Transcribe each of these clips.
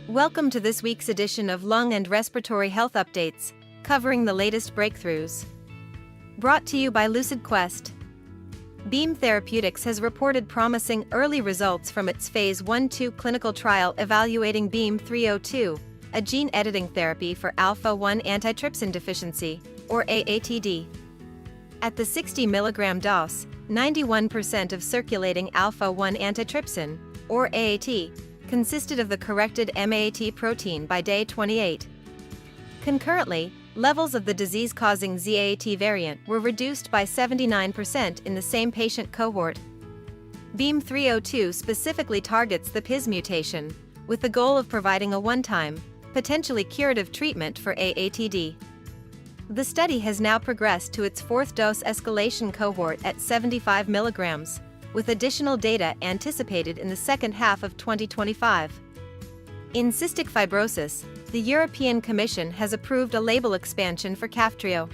Welcome to this week's edition of Lung and Respiratory Health Updates, covering the latest breakthroughs. Brought to you by Lucid Quest. Beam Therapeutics has reported promising early results from its Phase 1/2 clinical trial evaluating Beam 302, a gene-editing therapy for alpha-1 antitrypsin deficiency, or AATD. At the 60 mg dose, 91% of circulating alpha-1 antitrypsin, or AAT, consisted of the corrected Z-AAT protein by day 28. Concurrently, levels of the disease-causing Z-AAT variant were reduced by 79% in the same patient cohort. Beam 302 specifically targets the PiZ mutation, with the goal of providing a one-time, potentially curative treatment for AATD. The study has now progressed to its fourth dose escalation cohort at 75 mg, with additional data anticipated in the second half of 2025. In cystic fibrosis, the European Commission has approved a label expansion for Kaftrio.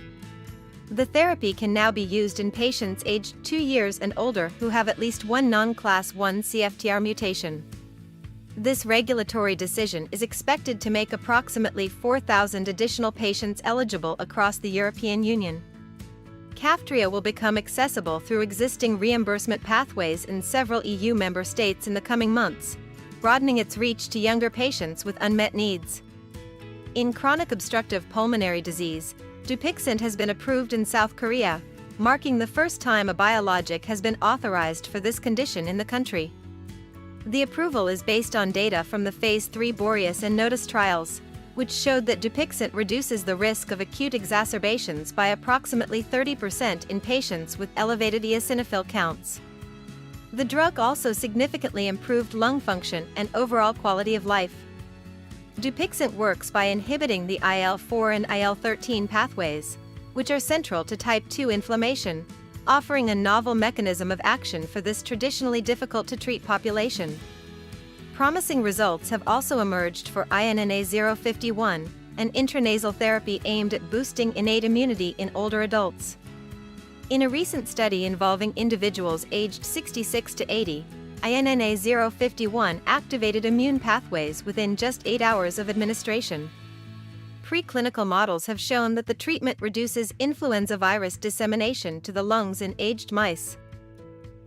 The therapy can now be used in patients aged 2 years and older who have at least one non-class 1 CFTR mutation. This regulatory decision is expected to make approximately 4,000 additional patients eligible across the European Union. Kaftrio will become accessible through existing reimbursement pathways in several EU member states in the coming months, broadening its reach to younger patients with unmet needs. In chronic obstructive pulmonary disease, Dupixent has been approved in South Korea, marking the first time a biologic has been authorized for this condition in the country. The approval is based on data from the Phase 3 Boreas and Notice trials, which showed that Dupixent reduces the risk of acute exacerbations by approximately 30% in patients with elevated eosinophil counts. The drug also significantly improved lung function and overall quality of life. Dupixent works by inhibiting the IL-4 and IL-13 pathways, which are central to type 2 inflammation, offering a novel mechanism of action for this traditionally difficult-to-treat population. Promising results have also emerged for INNA-051, an intranasal therapy aimed at boosting innate immunity in older adults. In a recent study involving individuals aged 66 to 80, INNA-051 activated immune pathways within just 8 hours of administration. Preclinical models have shown that the treatment reduces influenza virus dissemination to the lungs in aged mice.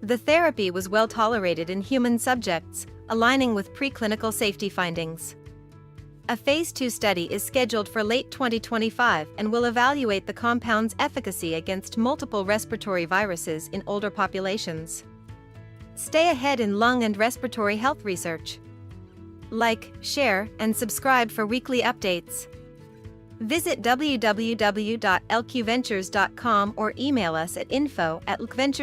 The therapy was well tolerated in human subjects, aligning with preclinical safety findings. A Phase 2 study is scheduled for late 2025 and will evaluate the compound's efficacy against multiple respiratory viruses in older populations. Stay ahead in lung and respiratory health research. Like, share, and subscribe for weekly updates. Visit www.lqventures.com or email us at info@lqventures.com.